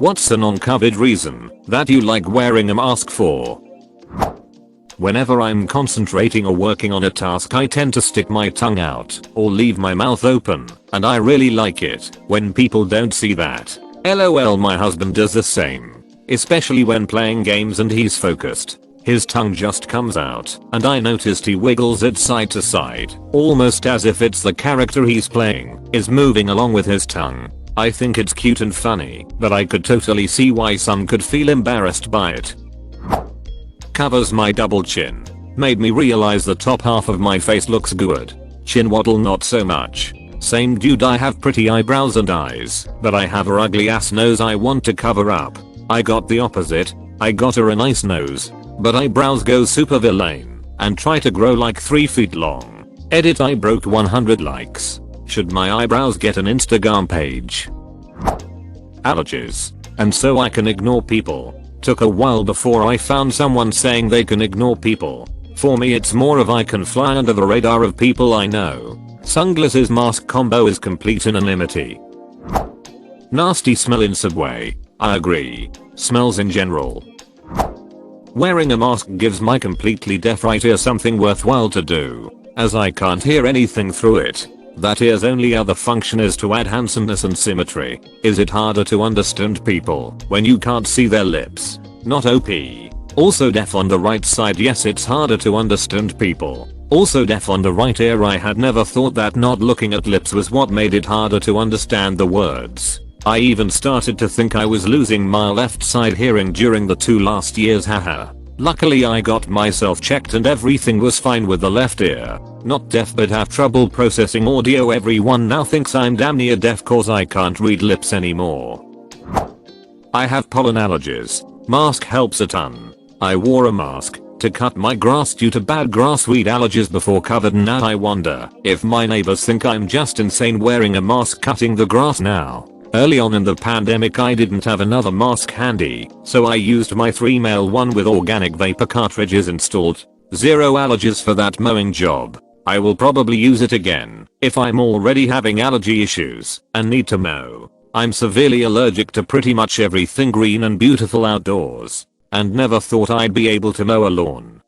What's a non-COVID reason that you like wearing a mask for? Whenever I'm concentrating or working on a task, I tend to stick my tongue out or leave my mouth open, and I really like it when people don't see that. LOL, my husband does the same. Especially when playing games and he's focused. His tongue just comes out, and I noticed he wiggles it side to side, almost as if it's the character he's playing is moving along with his tongue. I think it's cute and funny, but I could totally see why some could feel embarrassed by it. Covers my double chin. Made me realize the top half of my face looks good. Chin waddle not so much. Same dude, I have pretty eyebrows and eyes, but I have a ugly ass nose I want to cover up. I got the opposite. I got her a nice nose, but eyebrows go super villain and try to grow like 3 feet long. Edit, I broke 100 likes. Should my eyebrows get an Instagram page? Allergies. And so I can ignore people. Took a while before I found someone saying they can ignore people. For me it's more of I can fly under the radar of people I know. Sunglasses mask combo is complete anonymity. Nasty smell in subway. I agree. Smells in general. Wearing a mask gives my completely deaf right ear something worthwhile to do, as I can't hear anything through it. That ear's only other function is to add handsomeness and symmetry. Is it harder to understand people when you can't see their lips? Not OP. Also deaf on the right side, yes, it's harder to understand people. Also deaf on the right ear. I had never thought that not looking at lips was what made it harder to understand the words. I even started to think I was losing my left side hearing during the 2 last years, haha. Luckily I got myself checked and everything was fine with the left ear. Not deaf but have trouble processing audio. Everyone now thinks I'm damn near deaf cause I can't read lips anymore. I have pollen allergies. Mask helps a ton. I wore a mask to cut my grass due to bad grassweed allergies before COVID, and now I wonder if my neighbors think I'm just insane wearing a mask cutting the grass now. Early on in the pandemic I didn't have another mask handy, so I used my 3ml one with organic vapor cartridges installed. Zero allergies for that mowing job. I will probably use it again if I'm already having allergy issues and need to mow. I'm severely allergic to pretty much everything green and beautiful outdoors, and never thought I'd be able to mow a lawn.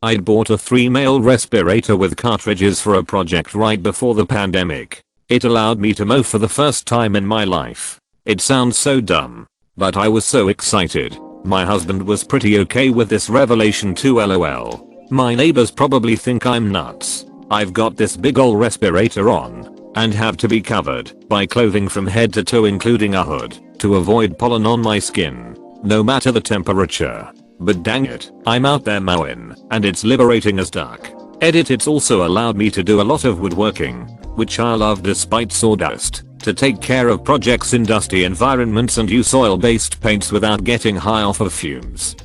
I'd bought a 3ml respirator with cartridges for a project right before the pandemic. It allowed me to mow for the first time in my life. It sounds so dumb, but I was so excited. My husband was pretty okay with this revelation too, lol. My neighbors probably think I'm nuts. I've got this big ol' respirator on and have to be covered by clothing from head to toe including a hood to avoid pollen on my skin, no matter the temperature. But dang it, I'm out there mowing and it's liberating as duck. Edit, it's also allowed me to do a lot of woodworking, which I love despite sawdust, to take care of projects in dusty environments and use oil-based paints without getting high off of fumes.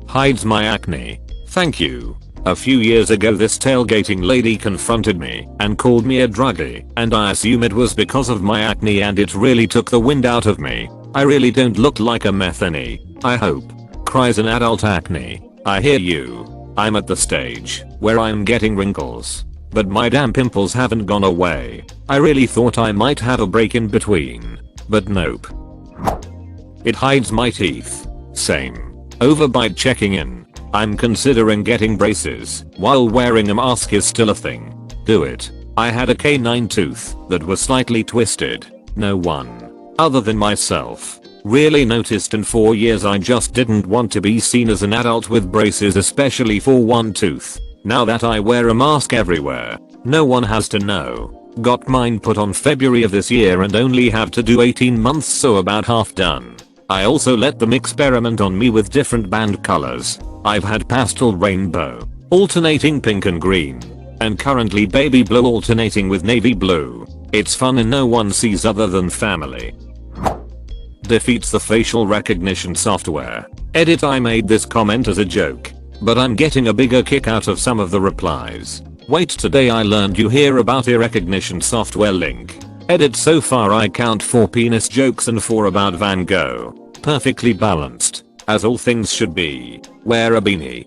Hides my acne. Thank you. A few years ago this tailgating lady confronted me and called me a druggie, and I assume it was because of my acne, and it really took the wind out of me. I really don't look like a methany, I hope. Cries an adult acne. I hear you. I'm at the stage where I'm getting wrinkles, but my damn pimples haven't gone away. I really thought I might have a break in between, but nope. It hides my teeth. Same. Overbite checking in. I'm considering getting braces while wearing a mask is still a thing. Do it. I had a canine tooth that was slightly twisted. No one other than myself really noticed in 4 years. I just didn't want to be seen as an adult with braces, especially for one tooth. Now that I wear a mask everywhere, no one has to know. Got mine put on February of this year and only have to do 18 months, so about half done. I also let them experiment on me with different band colors. I've had pastel rainbow, alternating pink and green, and currently baby blue alternating with navy blue. It's fun and no one sees other than family. Defeats the facial recognition software. Edit, I made this comment as a joke, but I'm getting a bigger kick out of some of the replies. Wait, today I learned you hear about ear recognition software link. Edit, so far I count 4 penis jokes and 4 about Van Gogh. Perfectly balanced, as all things should be. Wear a beanie.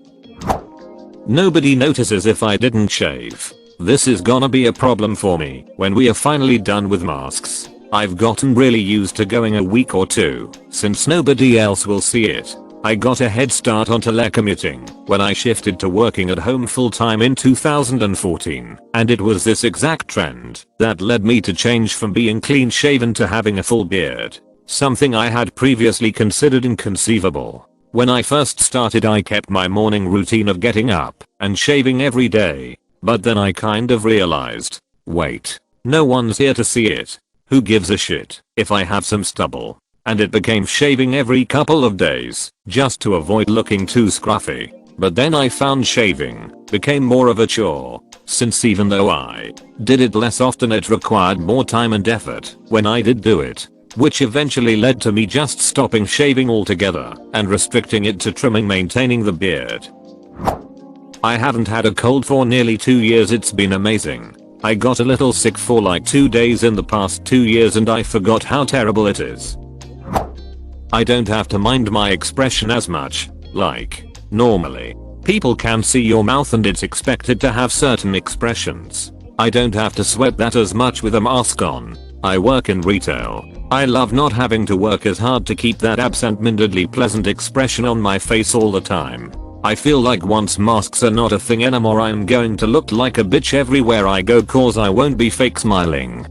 Nobody notices if I didn't shave. This is gonna be a problem for me when we are finally done with masks. I've gotten really used to going a week or two, since nobody else will see it. I got a head start on telecommuting when I shifted to working at home full time in 2014, and it was this exact trend that led me to change from being clean shaven to having a full beard, something I had previously considered inconceivable. When I first started I kept my morning routine of getting up and shaving every day, but then I kind of realized, wait, no one's here to see it. Who gives a shit if I have some stubble? And it became shaving every couple of days just to avoid looking too scruffy. But then I found shaving became more of a chore, since even though I did it less often it required more time and effort when I did do it, which eventually led to me just stopping shaving altogether and restricting it to trimming, maintaining the beard. I haven't had a cold for nearly 2 years. It's been amazing. I got a little sick for like 2 days in the past 2 years and I forgot how terrible it is. I don't have to mind my expression as much, like, normally, people can see your mouth and it's expected to have certain expressions. I don't have to sweat that as much with a mask on. I work in retail. I love not having to work as hard to keep that absent-mindedly pleasant expression on my face all the time. I feel like once masks are not a thing anymore I'm going to look like a bitch everywhere I go cause I won't be fake smiling.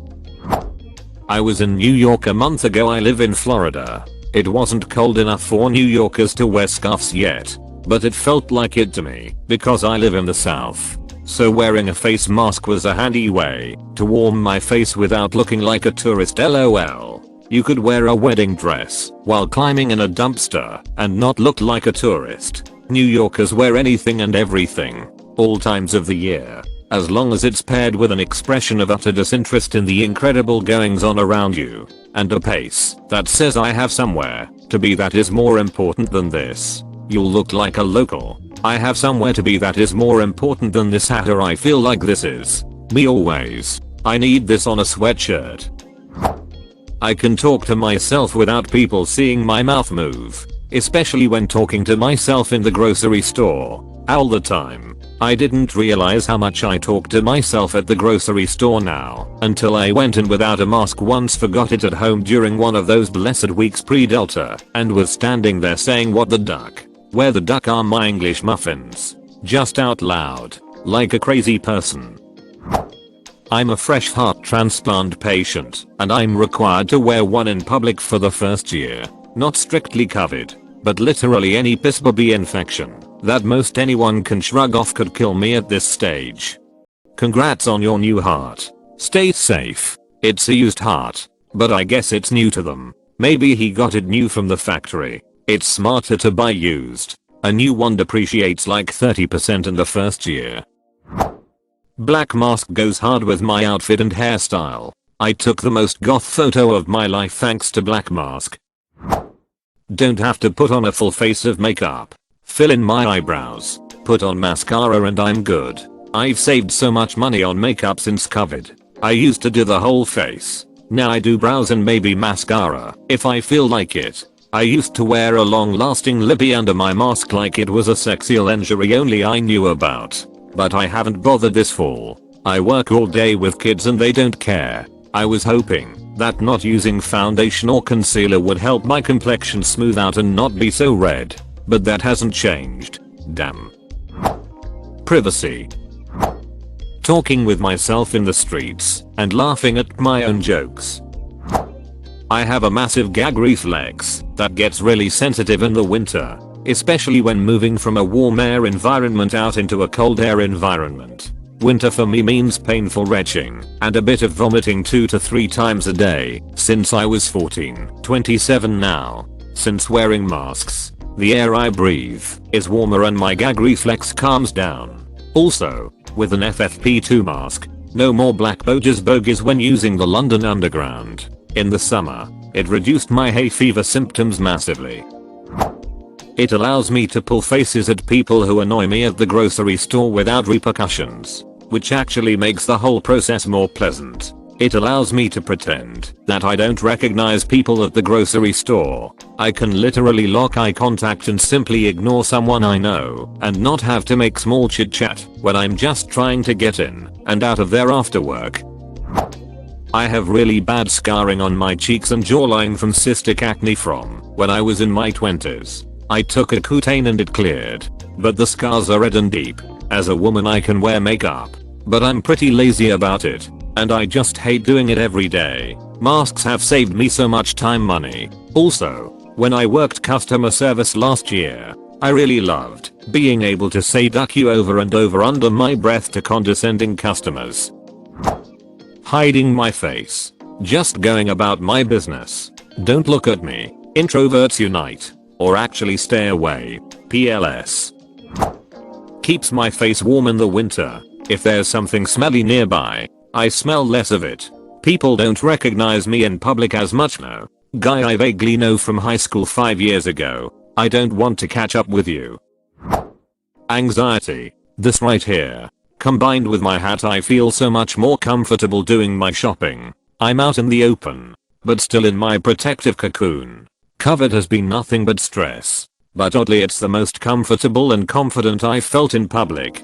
I was in New York a month ago. I live in Florida. It wasn't cold enough for New Yorkers to wear scarves yet, but it felt like it to me because I live in the South. So wearing a face mask was a handy way to warm my face without looking like a tourist. LOL. You could wear a wedding dress while climbing in a dumpster and not look like a tourist. New Yorkers wear anything and everything, all times of the year, as long as it's paired with an expression of utter disinterest in the incredible goings on around you, and a pace that says I have somewhere to be that is more important than this. You'll look like a local. I have somewhere to be that is more important than this hat, or I feel like this is me always. I need this on a sweatshirt. I can talk to myself without people seeing my mouth move, especially when talking to myself in the grocery store. All the time. I didn't realize how much I talk to myself at the grocery store now until I went in without a mask once, forgot it at home during one of those blessed weeks pre-Delta, and was standing there saying what the duck? Where the duck are my English muffins? Just out loud, like a crazy person. I'm a fresh heart transplant patient and I'm required to wear one in public for the first year. Not strictly COVID, but literally any piss bobby infection that most anyone can shrug off could kill me at this stage. Congrats on your new heart. Stay safe. It's a used heart, but I guess it's new to them. Maybe he got it new from the factory. It's smarter to buy used. A new one depreciates like 30% in the first year. Black mask goes hard with my outfit and hairstyle. I took the most goth photo of my life thanks to black mask. Don't have to put on a full face of makeup. Fill in my eyebrows, put on mascara and I'm good. I've saved so much money on makeup since COVID. I used to do the whole face. Now I do brows and maybe mascara if I feel like it. I used to wear a long-lasting lippy under my mask like it was a sexy lingerie only I knew about. But I haven't bothered this fall. I work all day with kids and they don't care. I was hoping that not using foundation or concealer would help my complexion smooth out and not be so red. But that hasn't changed. Damn. Privacy. Talking with myself in the streets and laughing at my own jokes. I have a massive gag reflex that gets really sensitive in the winter, especially when moving from a warm air environment out into a cold air environment. Winter for me means painful retching and a bit of vomiting 2 to 3 times a day since I was 14, 27 now. Since wearing masks, the air I breathe is warmer and my gag reflex calms down. Also, with an FFP2 mask, no more black bogies when using the London Underground. In the summer, it reduced my hay fever symptoms massively. It allows me to pull faces at people who annoy me at the grocery store without repercussions, which actually makes the whole process more pleasant. It allows me to pretend that I don't recognize people at the grocery store. I can literally lock eye contact and simply ignore someone I know and not have to make small chit chat when I'm just trying to get in and out of there after work. I have really bad scarring on my cheeks and jawline from cystic acne from when I was in my 20s. I took Accutane and it cleared. But the scars are red and deep. As a woman I can wear makeup. But I'm pretty lazy about it. And I just hate doing it every day. Masks have saved me so much time money. Also, when I worked customer service last year, I really loved being able to say "duck you" over and over under my breath to condescending customers. Hiding my face. Just going about my business. Don't look at me. Introverts unite. Or actually stay away. PLS. Keeps my face warm in the winter. If there's something smelly nearby, I smell less of it. People don't recognize me in public as much now. Guy I vaguely know from high school 5 years ago. I don't want to catch up with you. Anxiety. This right here. Combined with my hat, I feel so much more comfortable doing my shopping. I'm out in the open, but still in my protective cocoon. COVID has been nothing but stress. But oddly it's the most comfortable and confident I've felt in public.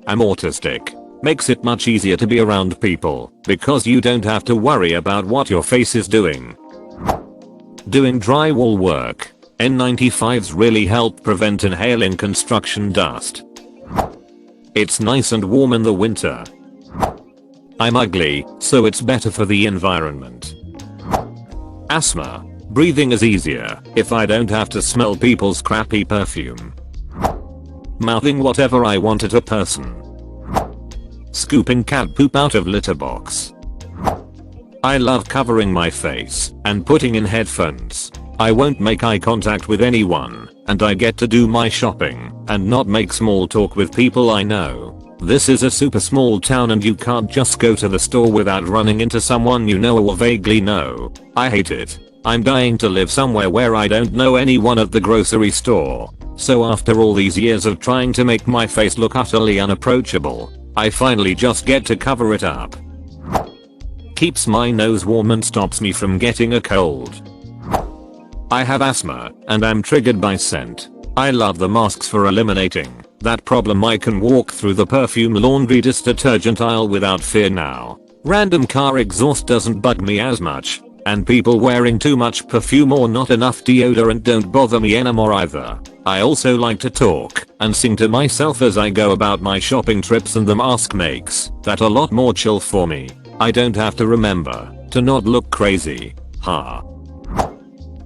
I'm autistic. Makes it much easier to be around people because you don't have to worry about what your face is doing. Doing drywall work. N95s really help prevent inhaling construction dust. It's nice and warm in the winter. I'm ugly, so it's better for the environment. Asthma. Breathing is easier if I don't have to smell people's crappy perfume. Mouthing whatever I want at a person. Scooping cat poop out of litter box. I love covering my face and putting in headphones. I won't make eye contact with anyone, and I get to do my shopping and not make small talk with people I know. This is a super small town and you can't just go to the store without running into someone you know or vaguely know. I hate it. I'm dying to live somewhere where I don't know anyone at the grocery store. So after all these years of trying to make my face look utterly unapproachable, I finally just get to cover it up. Keeps my nose warm and stops me from getting a cold. I have asthma and I'm triggered by scent. I love the masks for eliminating that problem. I can walk through the perfume laundry detergent aisle without fear now. Random car exhaust doesn't bug me as much. And people wearing too much perfume or not enough deodorant don't bother me anymore either. I also like to talk and sing to myself as I go about my shopping trips, and the mask makes that a lot more chill for me. I don't have to remember to not look crazy. Ha.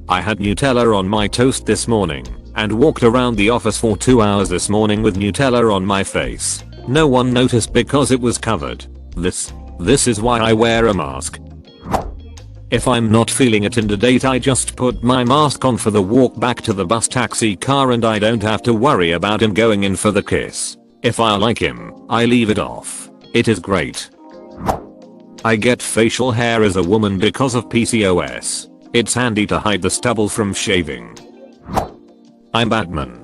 I had Nutella on my toast this morning and walked around the office for 2 hours this morning with Nutella on my face. No one noticed because it was covered. This is why I wear a mask. If I'm not feeling it in the date, I just put my mask on for the walk back to the bus taxi car and I don't have to worry about him going in for the kiss. If I like him, I leave it off. It is great. I get facial hair as a woman because of PCOS. It's handy to hide the stubble from shaving. I'm Batman.